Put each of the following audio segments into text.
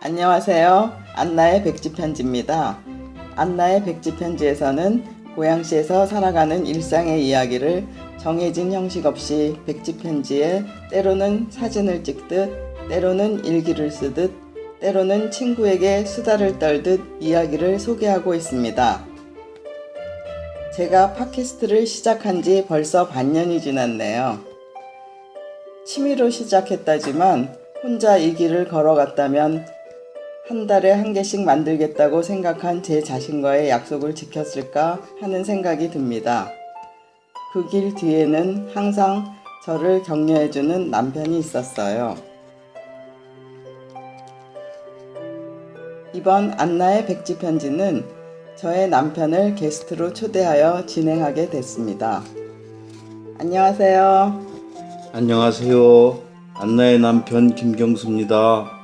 안녕하세요. 안나의 백지편지입니다. 안나의 백지편지에서는 고양시에서 살아가는 일상의 이야기를 정해진 형식 없이 백지편지에 때로는 사진을 찍듯, 때로는 일기를 쓰듯, 때로는 친구에게 수다를 떨듯 이야기를 소개하고 있습니다. 제가 팟캐스트를 시작한 지 벌써 반년이 지났네요. 취미로 시작했다지만 혼자 이 길을 걸어갔다면 한 달에 한 개씩 만들겠다고 생각한 제 자신과의 약속을 지켰을까 하는 생각이 듭니다. 그 길 뒤에는 항상 저를 격려해주는 남편이 있었어요. 이번 안나의 백지편지는 저의 남편을 게스트로 초대하여 진행하게 됐습니다. 안녕하세요. 안녕하세요. 안나의 남편 김경수입니다.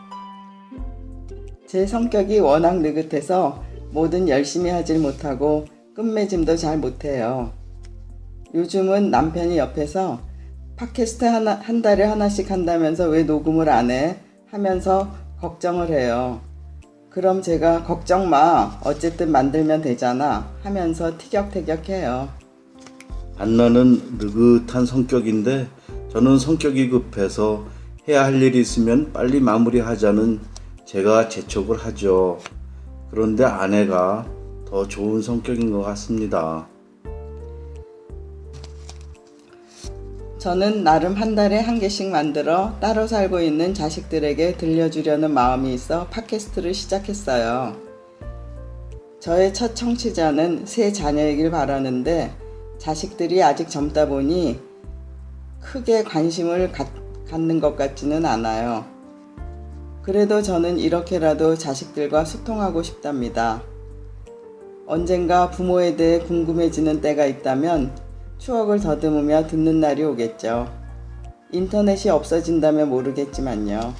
제 성격이 워낙 느긋해서 뭐든 열심히 하질 못하고 끝맺음도 잘 못해요. 요즘은 남편이 옆에서 팟캐스트 한 달에 하나씩 한다면서 왜 녹음을 안 해? 하면서 걱정을 해요. 그럼 제가 걱정 마. 어쨌든 만들면 되잖아. 하면서 티격태격해요. 안나는 느긋한 성격인데 저는 성격이 급해서 해야 할 일이 있으면 빨리 마무리하자는 제가 재촉을 하죠. 그런데 아내가 더 좋은 성격인 것 같습니다. 저는 나름 한 달에 한 개씩 만들어 따로 살고 있는 자식들에게 들려주려는 마음이 있어 팟캐스트를 시작했어요. 저의 첫 청취자는 세 자녀이길 바라는데 자식들이 아직 젊다 보니 크게 관심을 갖는 것 같지는 않아요. 그래도 저는 이렇게라도 자식들과 소통하고 싶답니다. 언젠가 부모에 대해 궁금해지는 때가 있다면 추억을 더듬으며 듣는 날이 오겠죠. 인터넷이 없어진다면 모르겠지만요.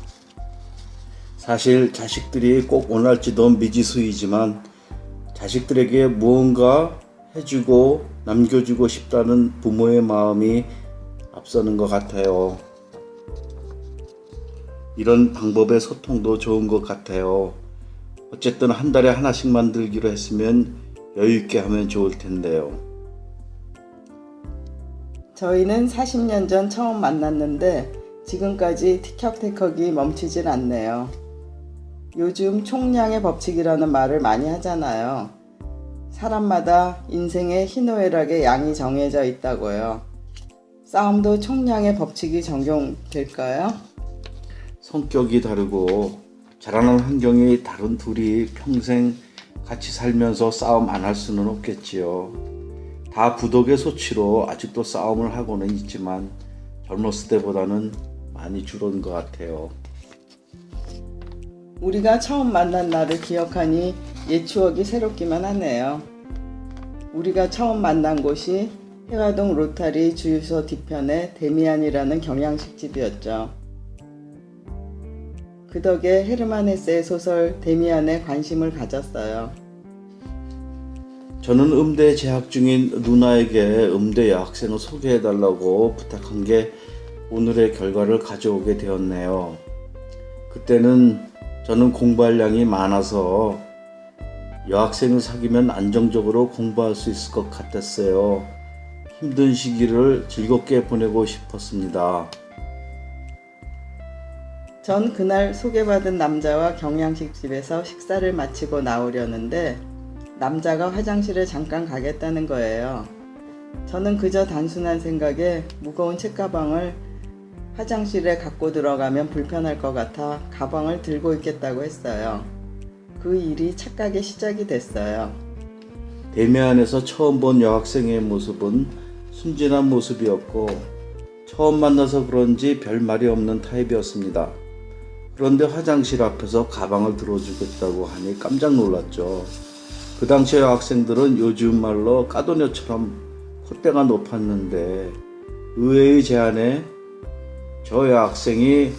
사실 자식들이 꼭 원할지도 미지수이지만 자식들에게 무언가 해주고 남겨주고 싶다는 부모의 마음이 앞서는 것 같아요. 이런 방법의 소통도 좋은 것 같아요. 어쨌든 한 달에 하나씩 만들기로 했으면 여유 있게 하면 좋을 텐데요. 저희는 40년 전 처음 만났는데 지금까지 티격태격이 멈추질 않네요. 요즘 총량의 법칙이라는 말을 많이 하잖아요. 사람마다 인생의 희노애락의 양이 정해져 있다고요. 싸움도 총량의 법칙이 적용될까요? 성격이 다르고 자라는 환경이 다른 둘이 평생 같이 살면서 싸움 안 할 수는 없겠지요. 다 부덕의 소치로 아직도 싸움을 하고는 있지만 젊었을 때보다는 많이 줄은 것 같아요. 우리가 처음 만난 날을 기억하니 옛 추억이 새롭기만 하네요. 우리가 처음 만난 곳이 해화동 로타리 주유소 뒤편의 데미안이라는 경양식집이었죠. 그 덕에 헤르만 헤세의 소설 데미안에 관심을 가졌어요. 저는 음대에 재학 중인 누나에게 음대 여학생을 소개해달라고 부탁한 게 오늘의 결과를 가져오게 되었네요. 그때는 저는 공부할 양이 많아서 여학생을 사귀면 안정적으로 공부할 수 있을 것 같았어요. 힘든 시기를 즐겁게 보내고 싶었습니다. 전 그날 소개받은 남자와 경양식집에서 식사를 마치고 나오려는데 남자가 화장실에 잠깐 가겠다는 거예요. 저는 그저 단순한 생각에 무거운 책가방을 화장실에 갖고 들어가면 불편할 것 같아 가방을 들고 있겠다고 했어요. 그 일이 착각의 시작이 됐어요. 데미안에서 처음 본 여학생의 모습은 순진한 모습이었고 처음 만나서 그런지 별 말이 없는 타입이었습니다. 그런데 화장실 앞에서 가방을 들어주겠다고 하니 깜짝 놀랐죠. 그 당시의 여학생들은 요즘 말로 까도녀처럼 콧대가 높았는데 의외의 제안에 저 여학생이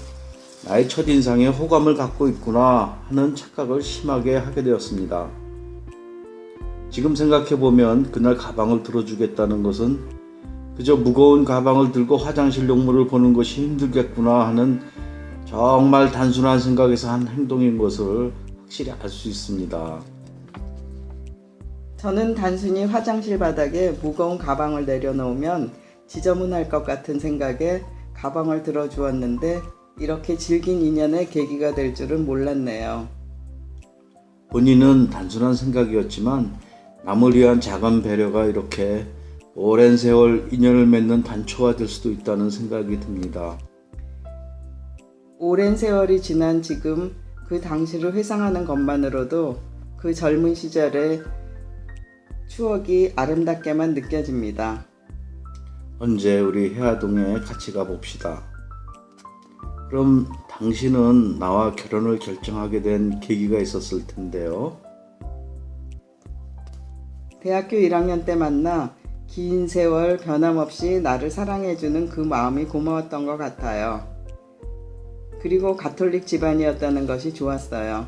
나의 첫인상에 호감을 갖고 있구나 하는 착각을 심하게 하게 되었습니다. 지금 생각해보면 그날 가방을 들어주겠다는 것은 그저 무거운 가방을 들고 화장실 용물을 보는 것이 힘들겠구나 하는 정말 단순한 생각에서 한 행동인 것을 확실히 알 수 있습니다. 저는 단순히 화장실 바닥에 무거운 가방을 내려놓으면 지저분할 것 같은 생각에 가방을 들어주었는데 이렇게 질긴 인연의 계기가 될 줄은 몰랐네요. 본인은 단순한 생각이었지만 남을 위한 작은 배려가 이렇게 오랜 세월 인연을 맺는 단초가 될 수도 있다는 생각이 듭니다. 오랜 세월이 지난 지금 그 당시를 회상하는 것만으로도 그 젊은 시절의 추억이 아름답게만 느껴집니다. 언제 우리 해화동에 같이 가봅시다. 그럼 당신은 나와 결혼을 결정하게 된 계기가 있었을 텐데요. 대학교 1학년 때 만나 긴 세월 변함없이 나를 사랑해주는 그 마음이 고마웠던 것 같아요. 그리고 가톨릭 집안이었다는 것이 좋았어요.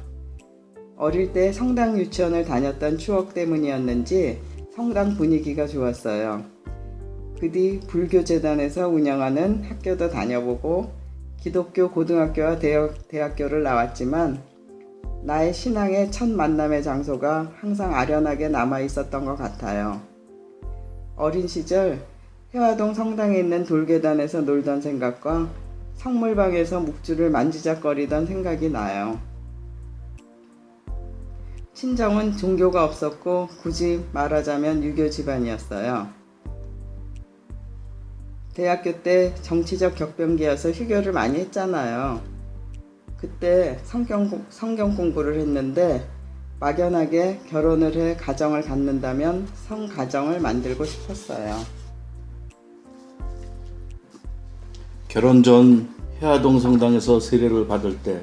어릴 때 성당 유치원을 다녔던 추억 때문이었는지 성당 분위기가 좋았어요. 그 뒤 불교재단에서 운영하는 학교도 다녀보고 기독교 고등학교와 대학교를 나왔지만 나의 신앙의 첫 만남의 장소가 항상 아련하게 남아 있었던 것 같아요. 어린 시절 해화동 성당에 있는 돌계단에서 놀던 생각과 성물방에서 묵주를 만지작거리던 생각이 나요. 친정은 종교가 없었고 굳이 말하자면 유교 집안이었어요. 대학교 때 정치적 격변기여서 휴교를 많이 했잖아요. 그때 성경 공부를 했는데 막연하게 결혼을 해 가정을 갖는다면 성가정을 만들고 싶었어요. 결혼 전 해화동 성당에서 세례를 받을 때,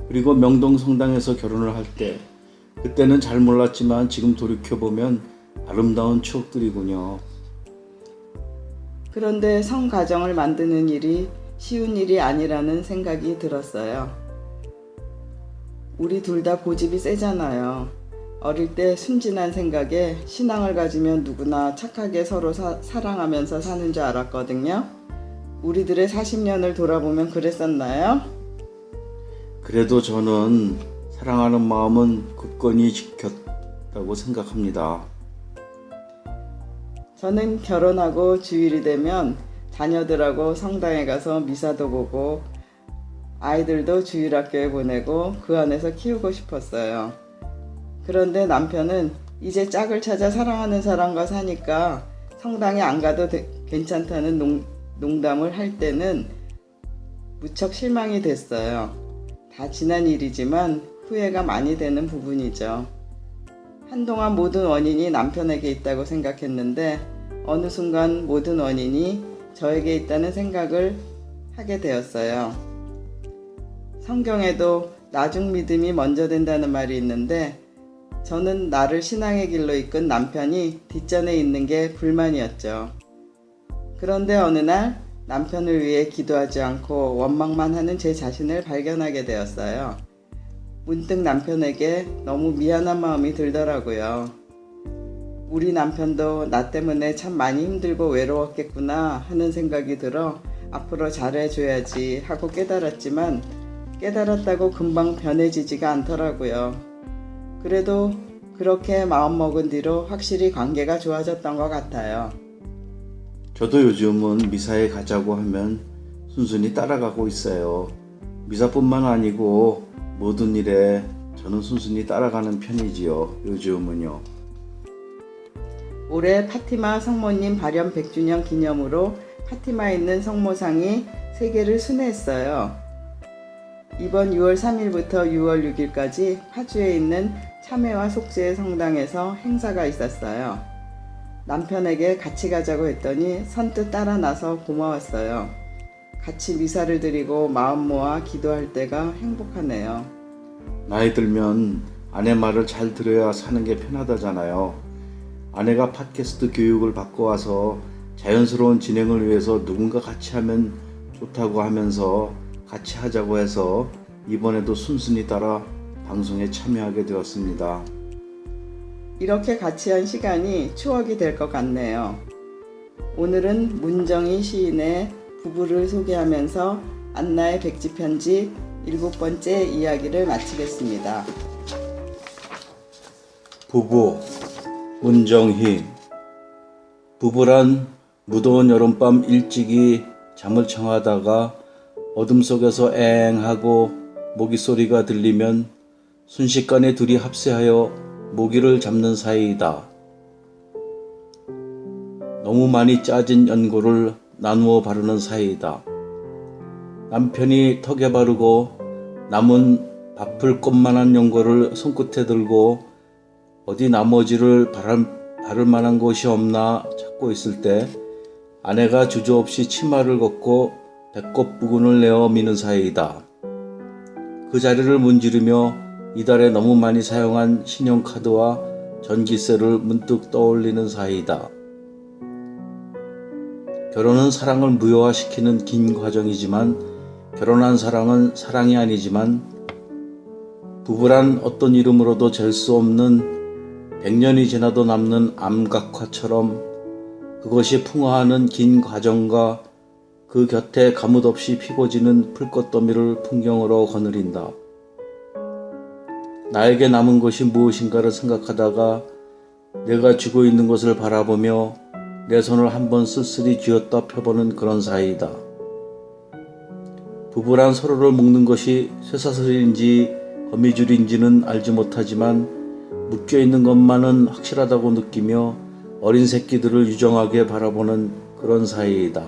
그리고 명동 성당에서 결혼을 할 때, 그때는 잘 몰랐지만 지금 돌이켜보면 아름다운 추억들이군요. 그런데 성가정을 만드는 일이 쉬운 일이 아니라는 생각이 들었어요. 우리 둘 다 고집이 세잖아요. 어릴 때 순진한 생각에 신앙을 가지면 누구나 착하게 서로 사랑하면서 사는 줄 알았거든요. 우리들의 40년을 돌아보면 그랬었나요? 그래도 저는 사랑하는 마음은 굳건히 지켰다고 생각합니다. 저는 결혼하고 주일이 되면 자녀들하고 성당에 가서 미사도 보고 아이들도 주일학교에 보내고 그 안에서 키우고 싶었어요. 그런데 남편은 이제 짝을 찾아 사랑하는 사람과 사니까 성당에 안 가도 괜찮다는 농담을 할 때는 무척 실망이 됐어요. 다 지난 일이지만 후회가 많이 되는 부분이죠. 한동안 모든 원인이 남편에게 있다고 생각했는데 어느 순간 모든 원인이 저에게 있다는 생각을 하게 되었어요. 성경에도 나중 믿음이 먼저 된다는 말이 있는데 저는 나를 신앙의 길로 이끈 남편이 뒷전에 있는 게 불만이었죠. 그런데 어느 날 남편을 위해 기도하지 않고 원망만 하는 제 자신을 발견하게 되었어요. 문득 남편에게 너무 미안한 마음이 들더라고요. 우리 남편도 나 때문에 참 많이 힘들고 외로웠겠구나 하는 생각이 들어 앞으로 잘해줘야지 하고 깨달았지만 깨달았다고 금방 변해지지가 않더라고요. 그래도 그렇게 마음먹은 뒤로 확실히 관계가 좋아졌던 것 같아요. 저도 요즘은 미사에 가자고 하면 순순히 따라가고 있어요. 미사뿐만 아니고 모든 일에 저는 순순히 따라가는 편이지요. 요즘은요. 올해 파티마 성모님 발현 100주년 기념으로 파티마에 있는 성모상이 3개를 순회했어요. 이번 6월 3일부터 6월 6일까지 파주에 있는 참회와 속죄의 성당에서 행사가 있었어요. 남편에게 같이 가자고 했더니 선뜻 따라 나서 고마웠어요. 같이 미사를 드리고 마음 모아 기도할 때가 행복하네요. 나이 들면 아내 말을 잘 들어야 사는 게 편하다잖아요. 아내가 팟캐스트 교육을 받고 와서 자연스러운 진행을 위해서 누군가 같이 하면 좋다고 하면서 같이 하자고 해서 이번에도 순순히 따라 방송에 참여하게 되었습니다. 이렇게 같이 한 시간이 추억이 될 것 같네요. 오늘은 문정희 시인의 부부를 소개하면서 안나의 백지편지 7번째 이야기를 마치겠습니다. 부부 문정희. 부부란 무더운 여름밤 일찍이 잠을 청하다가 어둠 속에서 앵하고 모기 소리가 들리면 순식간에 둘이 합세하여 모기를 잡는 사이이다. 너무 많이 짜진 연고를 나누어 바르는 사이이다. 남편이 턱에 바르고 남은 바쁠 것만한 연고를 손끝에 들고 어디 나머지를 바를 만한 곳이 없나 찾고 있을 때 아내가 주저없이 치마를 걷고 배꼽 부근을 내어 미는 사이이다. 그 자리를 문지르며 이달에 너무 많이 사용한 신용카드와 전기세를 문득 떠올리는 사이이다. 결혼은 사랑을 무효화시키는 긴 과정이지만 결혼한 사랑은 사랑이 아니지만 부부란 어떤 이름으로도 잴 수 없는 100년이 지나도 남는 암각화처럼 그것이 풍화하는 긴 과정과 그 곁에 가뭇없이 피고지는 풀꽃더미를 풍경으로 거느린다. 나에게 남은 것이 무엇인가를 생각하다가 내가 쥐고 있는 것을 바라보며 내 손을 한번 쓸쓸히 쥐었다 펴보는 그런 사이이다. 부부란 서로를 묶는 것이 쇠사슬인지 거미줄인지는 알지 못하지만 묶여있는 것만은 확실하다고 느끼며 어린 새끼들을 유정하게 바라보는 그런 사이이다.